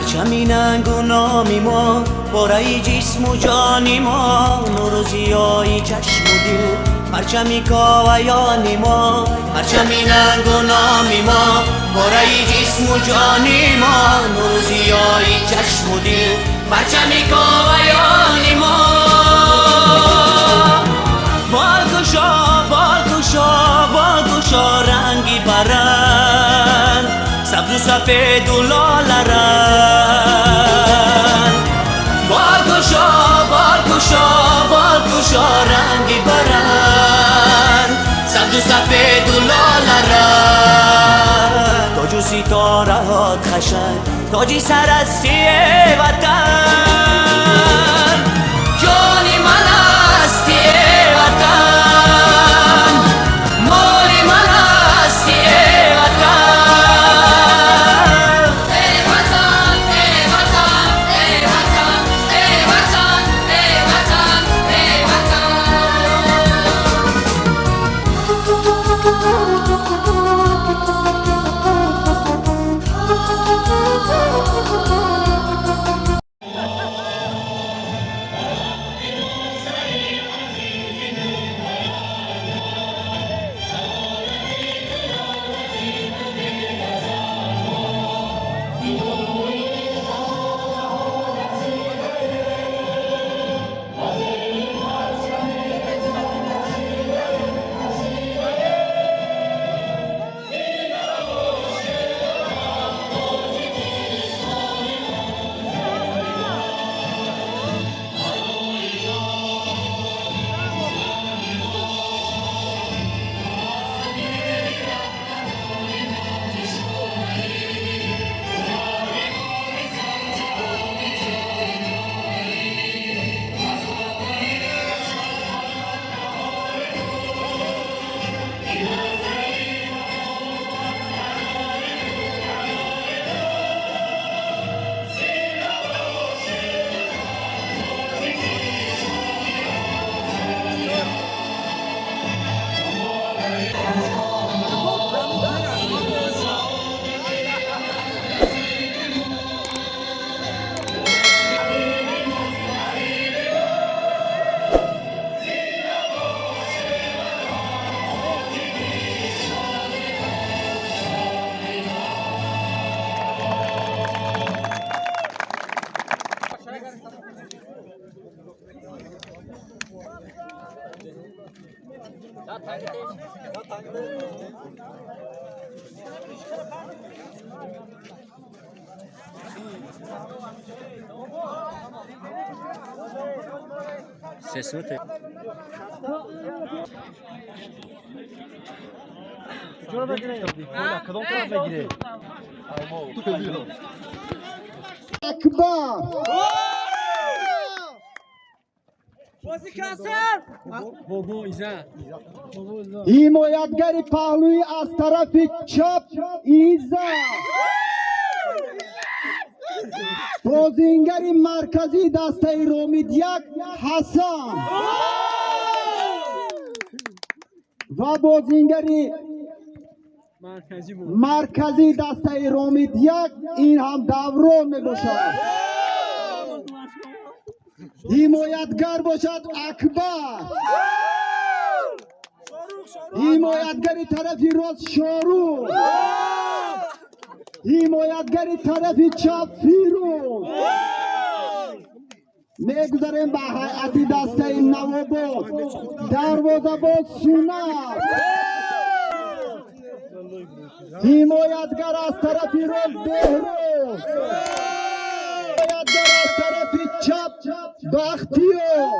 پرچمی ننگ و نامی ما، بارای جسم و جانی ما، نور و ضیای چشم و دل، پرچمی کاویانی ما. پرچمی ننگ و نامی ما، بارای جسم و جانی ما، نور و ضیای چشم و دل، پرچمی کاویانی ما. بالگشا بالگشا بالگشا رنگی برند، سبز و سفید و لاله رنگ. بالگشا بالگشا بالگشا رنگی برند، سبز و سفید و لاله رنگ. تاج و ستاره ها خشن، تاجی سرستی وطن، جانی من هستی وطن، مالی من هستی وطن. ای وطن ای وطن ای وطن ای وطن ای وطن ای سسوته جورا بگیره کدوم طرف بگیره اکبر حمایتگری پهلوی از طرف چپ ایزا، بازیگری مرکزی دسته رومید یک حسن و بازیگری مرکزی دسته رومید یک این هم دوران می باشد. حمایتگر باشد اکبر، حمایتگری طرفی راست شاروخ، حمایتگری طرفی چپ فیروز. میگذاریم به هیئت دسته نواباد دروازه باز سونت، حمایتگر از طرفی راست بهروز، حمایتگر از طرفی چپ بختیار،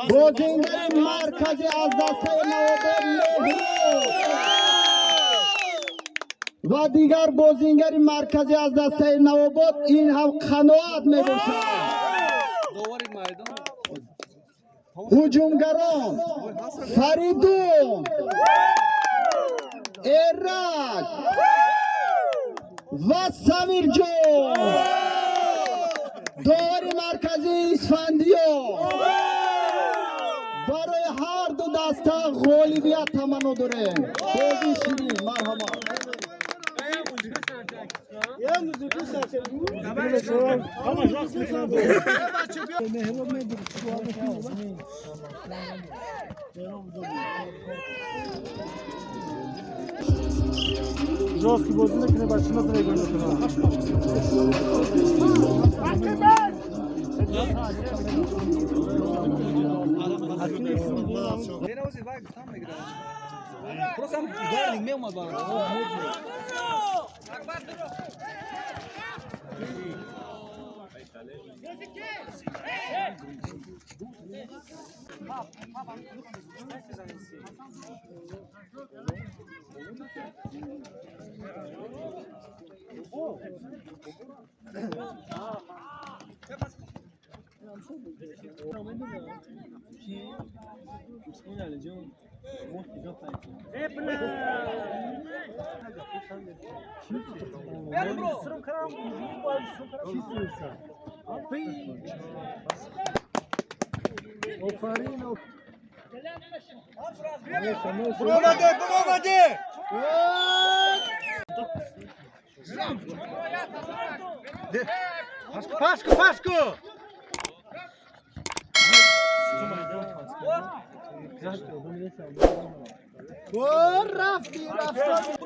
بازیگری مرکزی از دسته نواباد و دیگر بازیگری مرکزی از دسته نواباد این هم قناعت می باشد. هجومگران فریدون، ایرج و سمیر جان، داوری مرکزی اسفندیار، برای هر دو دسته غالبیت تمنا داریم. بازی شیرین مرحبا. Жорсткі бозинки не бачимо з рейгою. Пашко, Пашко! O, rafti, rafti.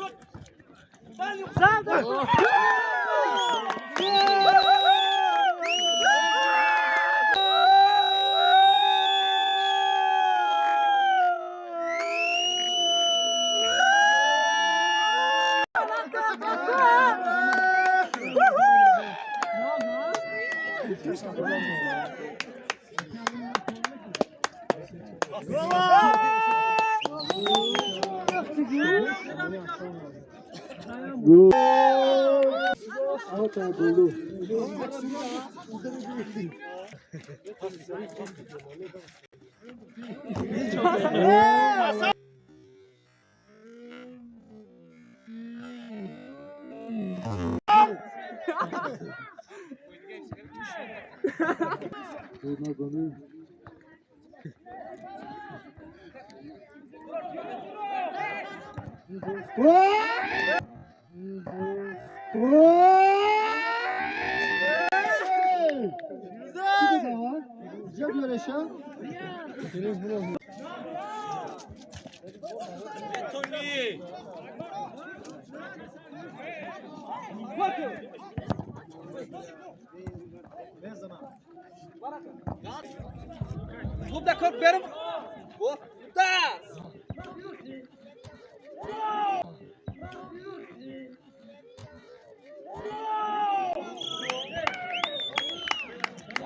Gdzie biorę się? Klubda kod berim. Da.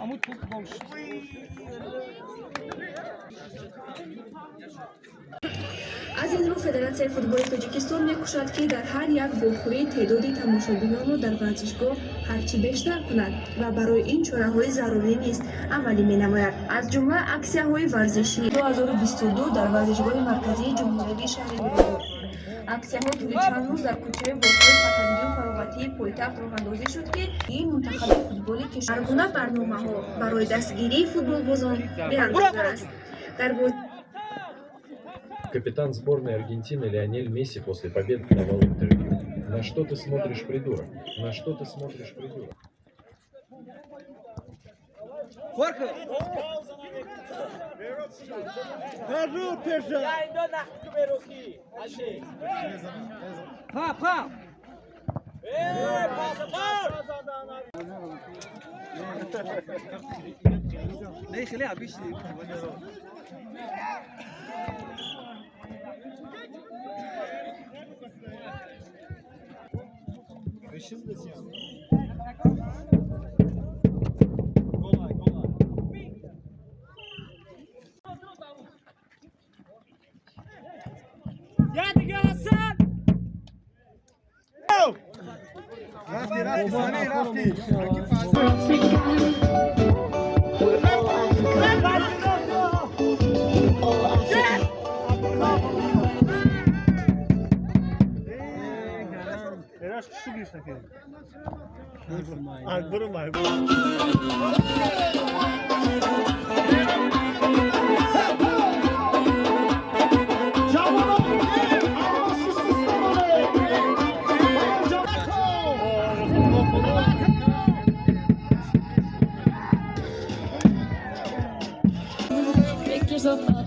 Amut futbol. аз ин рӯ федератсияи футболи тоҷикистон мекӯшад ки дар ҳар як бохӯрӣ теъдоди тамошобинонро дар варзишгоҳ ҳарчи бештар кунад ва барои ин чораҳои зарурӣ низ амалӣ менамояд. аз ҷумла аксияҳои варзишии 2022 дар варзишгоҳи марказии ҷумҳуриявии шаҳри мирзоеб. аксияҳо тӯли чанд рӯз дар кӯчаи воқеи фатҳаллию фароғатии пойтахт роҳандозӣ шуд ки ин мунтахаби футболи кишвар ҳар гуна барномаҳо барои дастгирии футболбозон беандоза аст. Капитан сборной Аргентины Лионель Месси после победы давал интервью. На что ты смотришь, придурок? На что ты смотришь, придурок?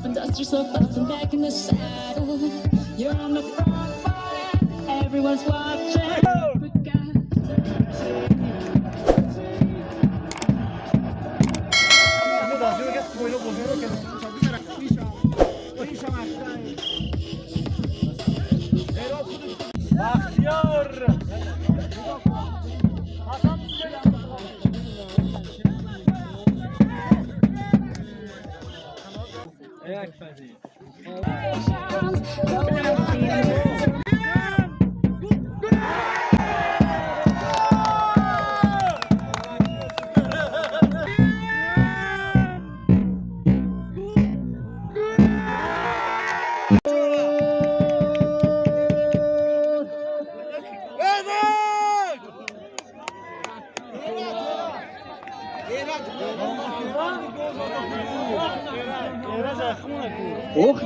off and dust yourself off and back in the saddle. You're on the front foot, everyone's watching. But God, Bahtiyar.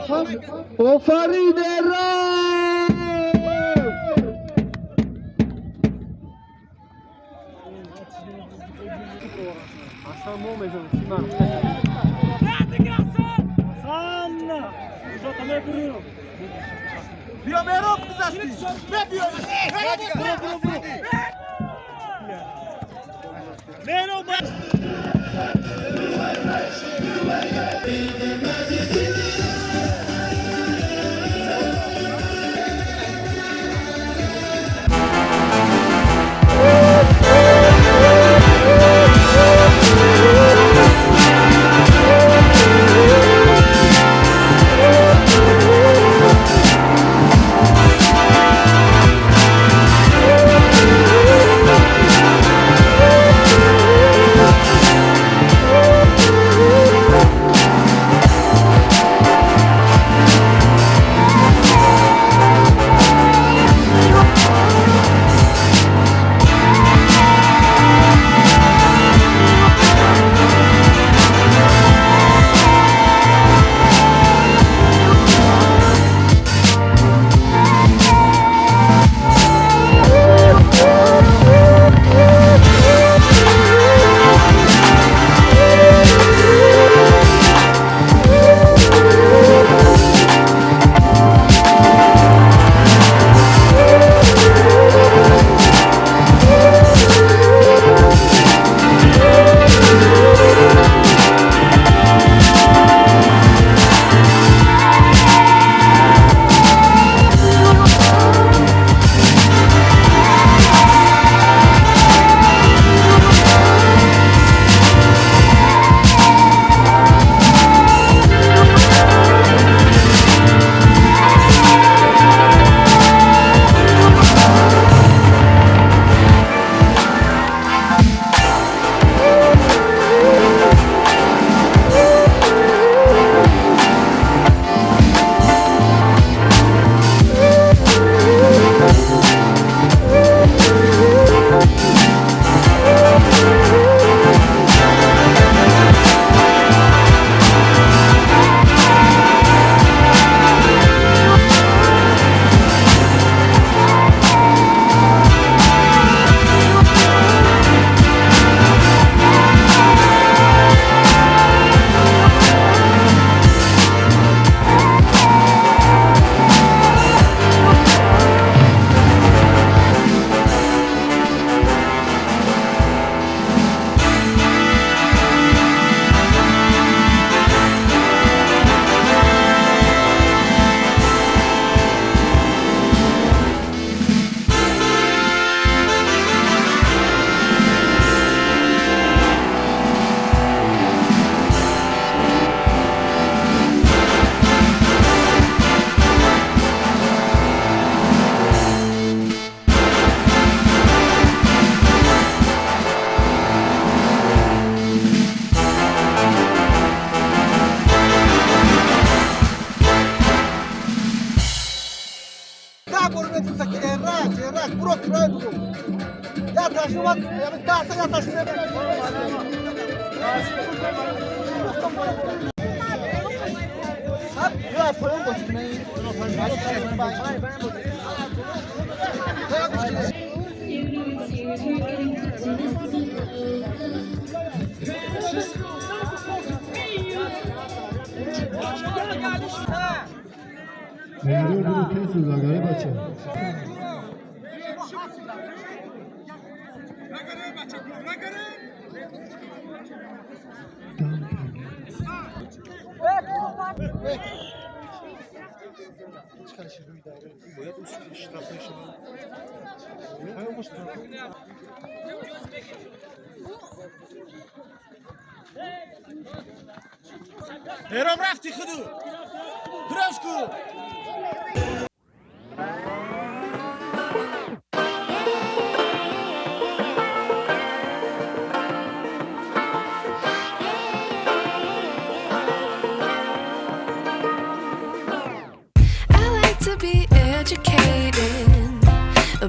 Hasan آفرین را Hasan mı mezun? Hasan! Uza tamam kuruyor. بیا مهراب گذشتی بیا Mero Precious. برو برو کسی زاگره بچه هرم رفتی خودو پرسکو I like to be educated,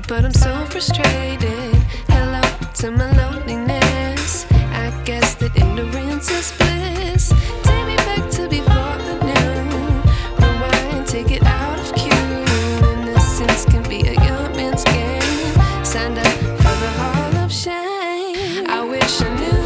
but I'm so frustrated. Hello to my loneliness. I guess that ignorance is bliss. Take me back to before I knew. Rewind, take it out of cue. Innocence can be a young man's game. Signed up for the hall of shame. I wish I knew.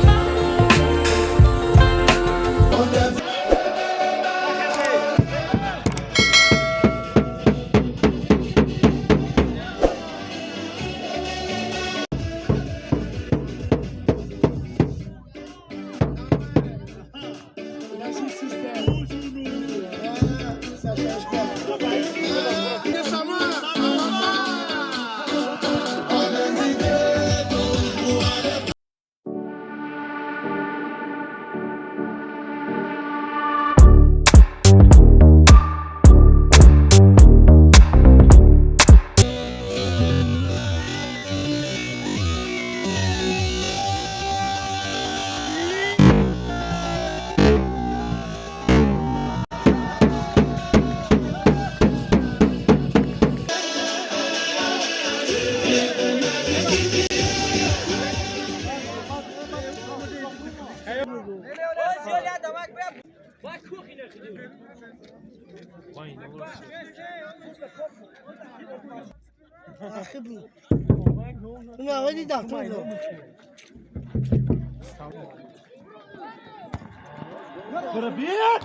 برو بیاد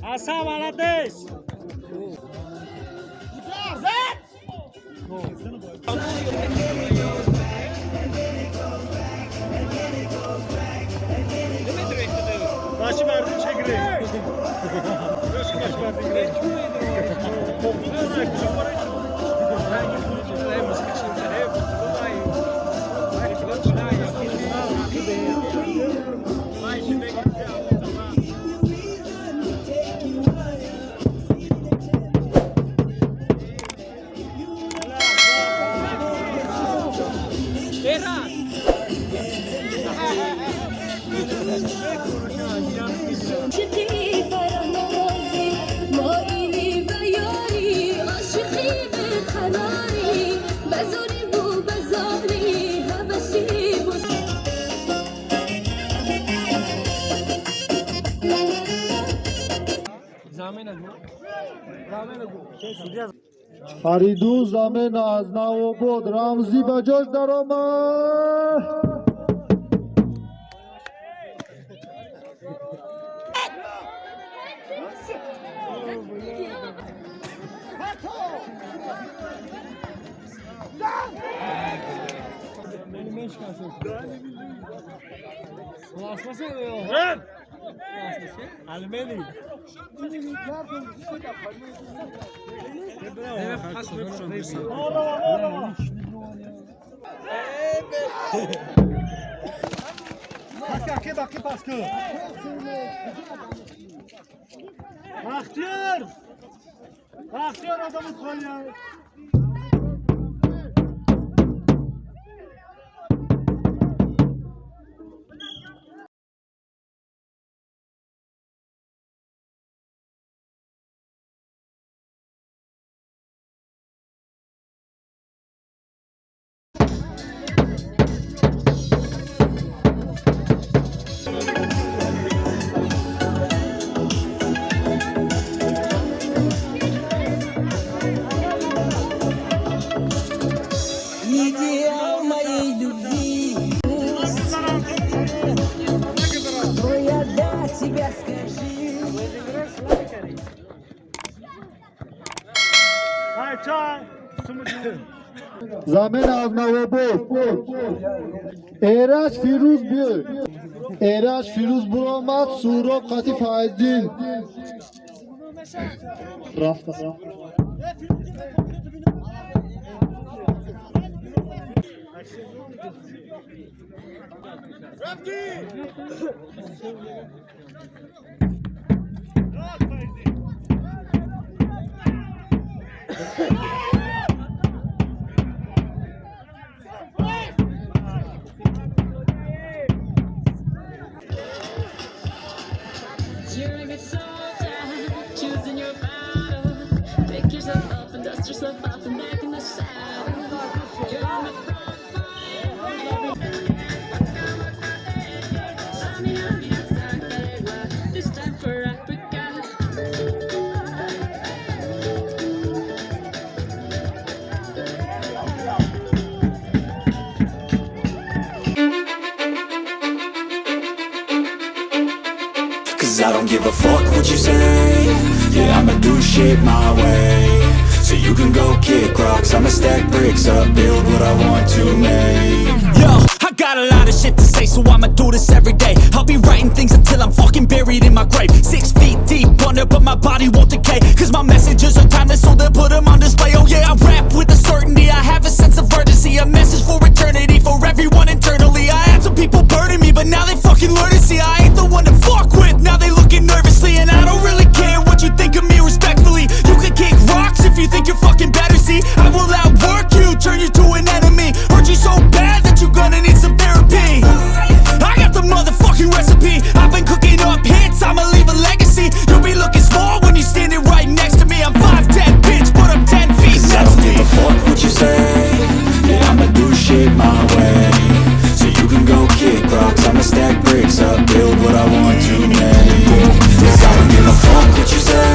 اصلا ولدش باشی مردم چگره باشی مردم عاشقی فراموزی مایلی بیاری عاشقی به قناری بزاری بو بزاری هوسی بو فریدون زمین از نو بود رمزی به جوش در آمد المانی باقی پاس کن بختیار آدم خواهیم های چای زمین از نواباد ایرش فیروز بیو ایرش فیروز برآمد سوراب قطی فایزدین رفت You're a good soldier, choosing your battle. Pick yourself up and dust yourself off and back in the saddle. You're on the front line. This time for Africa. Cause I don't give a fuck what you say. Yeah, I'ma do shit my way. So you can go kick rocks, I'ma stack bricks up, build what I want to make. Yo, I got a lot of shit to say, so I'ma do this every day. I'll be writing things until I'm fucking buried in my grave. 6 feet deep under, but my body won't decay. Cause my messages are timeless, so they'll put them on display. Oh yeah, I rap with a certainty, I have a sense of urgency. A message for eternity, for everyone internally. I had some people burning me, but now they fucking learn to see I ain't the one to fuck with, now they looking nervously. And I don't really care what you think of me, respectfully. You can kick rocks if you think you're fucking better, see. I will outwork you, turn you to an enemy. Hurt you so bad that you're gonna need some therapy. I got the motherfucking recipe, I've been cooking up hits, I'ma leave a legacy. You'll be looking small when you're standing right next to me. I'm 5'10", bitch, but I'm 10 feet. Cause I don't give a fuck what you say. Yeah, I'ma do shit my way. So you can go kick rocks, I'ma stack bricks up, build what I want to make. Cause I don't give a fuck what you say.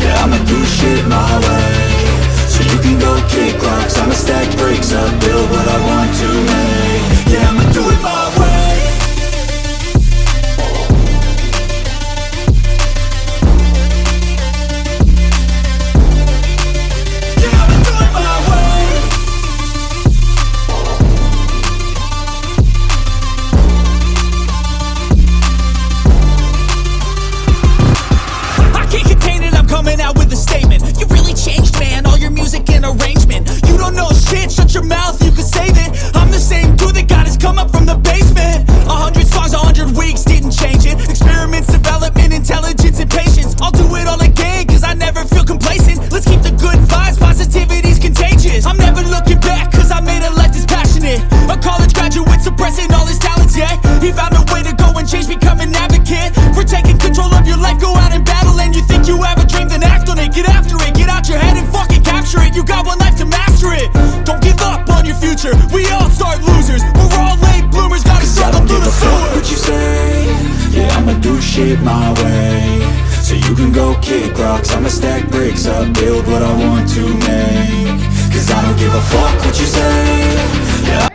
Yeah, I'ma do shit my way. So you can go kick rocks, I'ma stack bricks up, build what I want to make. Yeah, I'ma do it my way. Yeah, I'ma do it my way. I can't contain it, I'm coming out with a statement. You really changed, man, all your music and arrangement. You don't know shit, shut your mouth, you can save it. I'm the same dude that got his come up from the basement. 100 songs, 100 weeks, didn't change it. Experiments, development, intelligence, and patience. I'll do it all again, cause I never feel complacent. Let's keep the good vibes, positivity's contagious. I'm never looking back, cause I made a life that's passionate. A college graduate suppressing all his talents, yeah. He found a way to go and change, become an advocate. For taking control of your life, go out and battle. And you think you have a dream, then act on it. Get after it, get out your head and fucking capture it. You got one life to master it. Don't give up on your future, we all start losers. We're all late bloomers, gotta struggle through the sewer. What you say, yeah, I'ma do shit my way. So you can go kick rocks, I'ma stack bricks up, build what I want to make. Cause I don't give a fuck what you say. Yeah.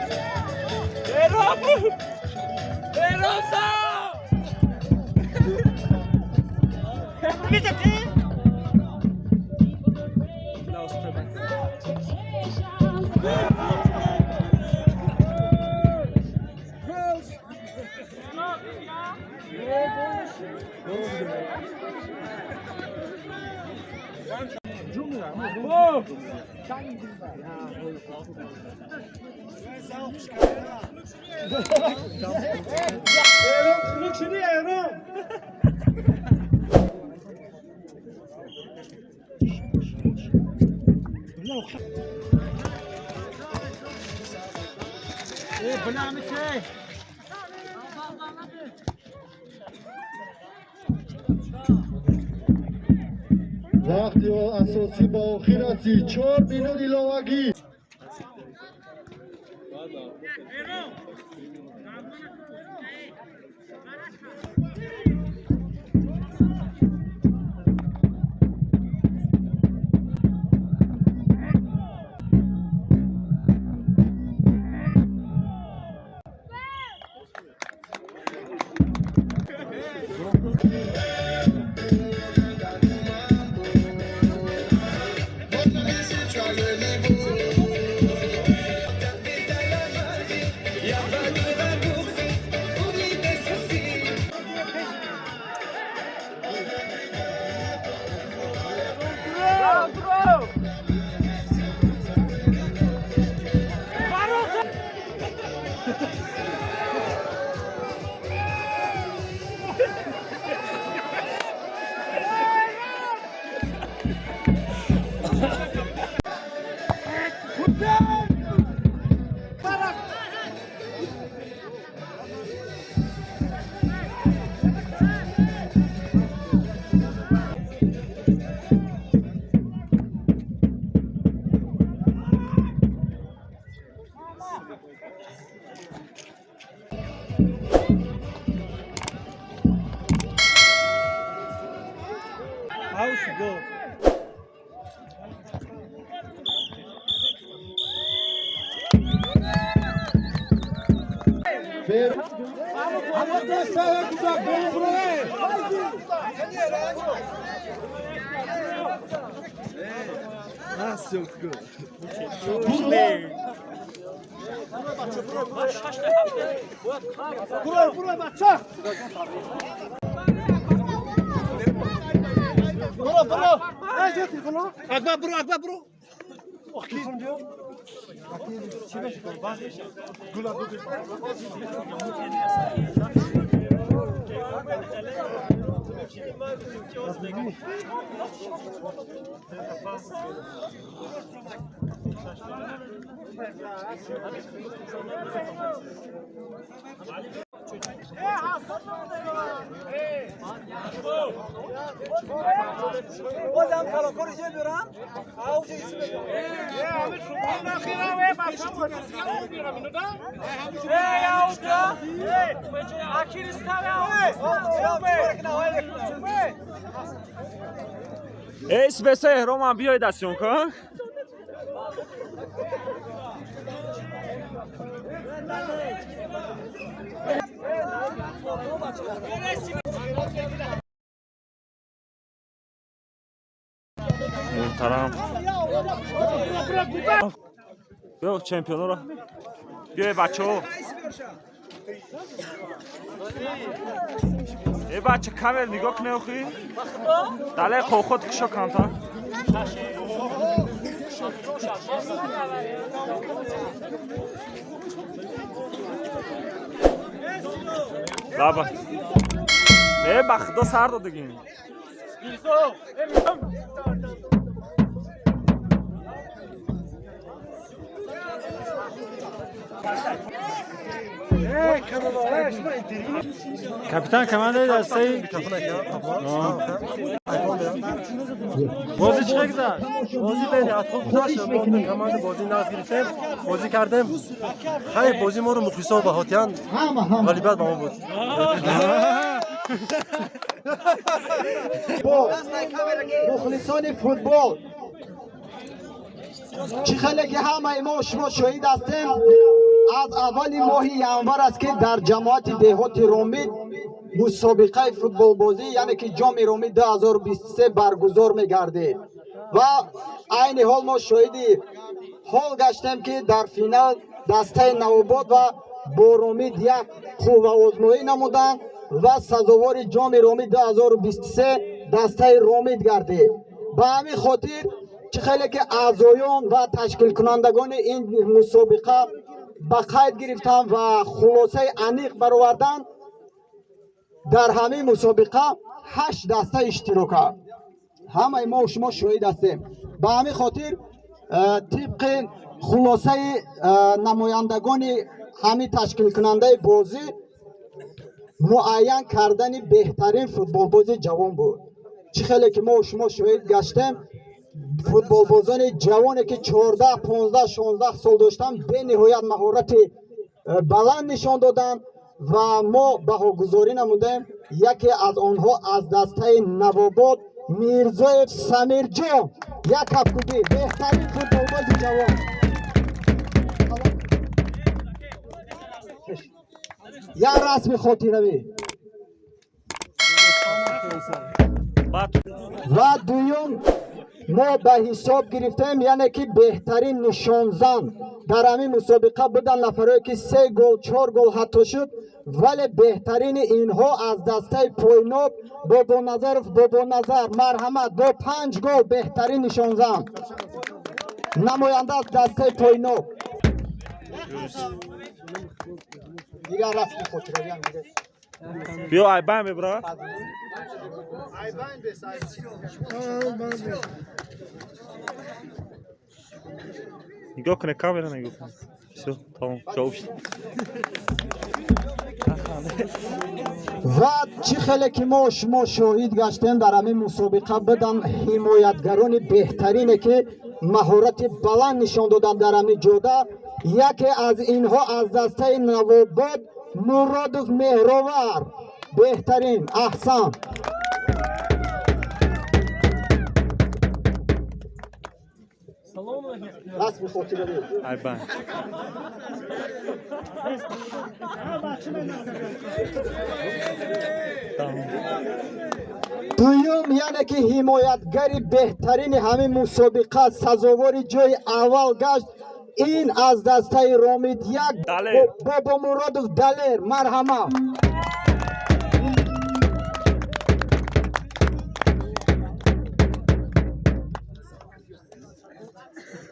وقتی اساسی با آخر هستی 4 میلیون ایلاوگی House go. برو بچه برو اکبر برو بازم کلاکاری چه برم؟ آوج اسم همه شما نخیرم بچه‌ها بیارم اینو دا یا اوتا اخیر اسم احرام هم بیاید دستیون کن محترم بیا چمپیون رو بیا بچه ها ای بچه کامل نگاه کنه اخی دله خود کشا کانتا بابا ای بخدا سر دادگیم کاپیتان کمانده دسته بازی چه گذشت؟ بازی بین اتخاب خوش ما کمانده بازی ناز گرفتیم بازی کردیم خیلی بازی ما رو مخلصا به هاتیان غلیبت با ما بود مخلصان فوتبال چه خیلی که همه ما شما شهید هستیم از اول ماه ینور است که در جماعت دهات رومید مسابقه فوتبال بازی یعنی که جام رومید 2023 برگزار میگرده و عین حال ما شاهد حال گشتیم که در فینال دسته نواباد و با رومید یک خوب آزمایی نمودند و سزاوار جام رومید 2023 دسته رومید گرده. به همین خاطر چه خیلی که اعضایان و تشکیل کنندگان این مسابقه به قید گرفتن و خلاصه انیق برآوردن. در همه مسابقه 8 دسته اشتراک کرد. همه ما و شما شاهد هستیم. به همین خاطر طبق خلاصه نمایندگان همه تشکیل کننده بازی معین کردن بهترین فوتبال بازی جوان بود. چه خیلی که ما و شما شاهد گشتیم فوتبال بازان جوانی که 14 15 16 سال داشتن به نهایت مهارت بلند نشان دادن و ما بهاگذاری نمودیم. یکی از آنها از دسته نواباد میرزا سمیر جان یک کپکوبی بهترین فوتبال باز جوان. یا رسم خاطره‌ای و دوم ما به حساب گرفتیم یعنی که بهترین نشانزن در همین مسابقه بودن نفرایی که 3 گل 4 گل حتی شد ولی بهترین اینها از دسته پوینوب بابا نظر مرحمت با 5 گل بهترین نشان زن نماینده از دسته پوینوب دیگه رسمی خود رو بیا ایبان ببرا نگاه کنه کامera نگاه کنه все tamam جاوش و چی خیلی که ما شما شاهد گشتیم در همین مسابقه بدن حمایتگران بهترینه که مهارت بلند نشان دادن در همین جوده یکی از اینها از دسته نواباد مرادوف مهراور بهترین احسان رسم خاطره ایبان دویم یعنی که حمایتگری بهترین همین مسابقه سزاوار جای اول گشت این از دسته رامید یک بابا مرادوف دلیر مرحمت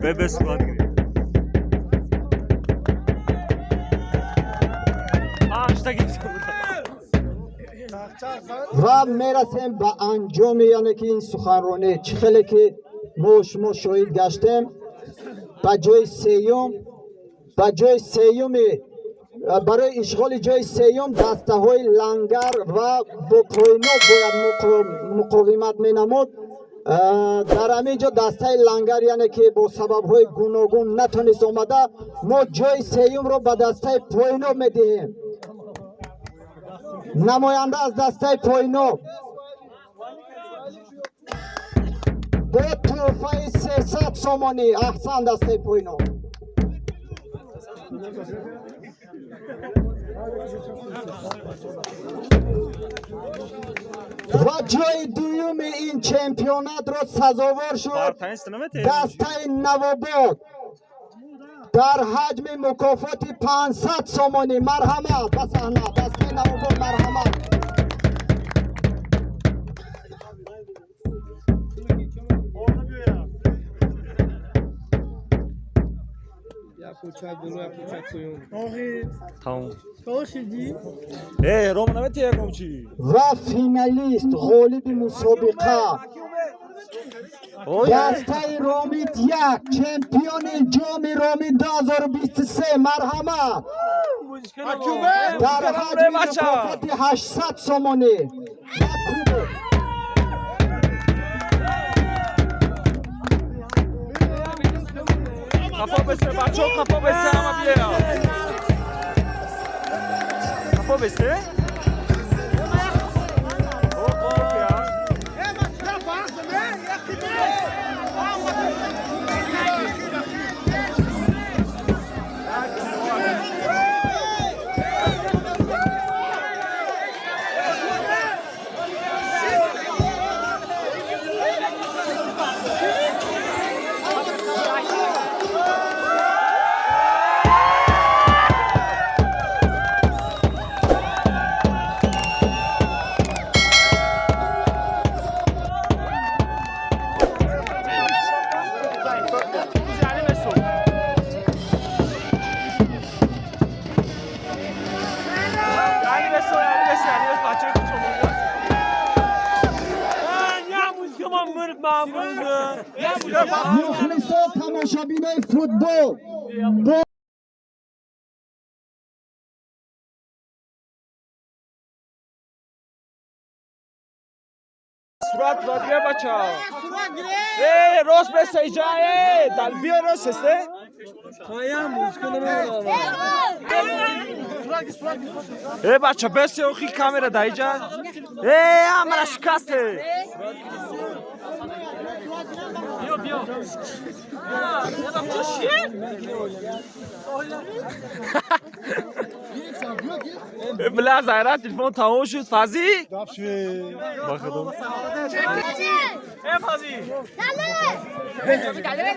بس و میرسیم به انجام یعنی که این سخنرانی چه خیلی که ما شما شاهد گشتیم به جای سیوم برای اشغال جای سیوم دسته های لنگر و با پوینو باید مقاومت می نمود در همینجا دسته لنگر یعنی که با سبب های گوناگون نتونست آمده ما جای سیوم رو به دسته پوینو می دهیم نماینده از دسته پوینو با توفه 300 سامانی احسان دسته پوینو و جای دوم این چمپیونات را سزاوار شد دسته نواباد در حجم مکافات 500 سامانی مرحمت به صحنه دسته نواباد مرحمت و فینالیست غالب مسابقه دسته رامید یک چمپیون جام رامید 2023 مرحمت در حجم مکافات 800 سامانی خفا بسته بچه ها خفا بسته همه بیا خفا بسته مخلصان تماشابینای فوتبال صورت بیا بچه راست بسته ایجا دل بیا راست بسته بچه بسته اوخی کامera دا ایجا همرا شکسته بیا بلا زهره تلفن تمام شد فازی با خودم فازی دله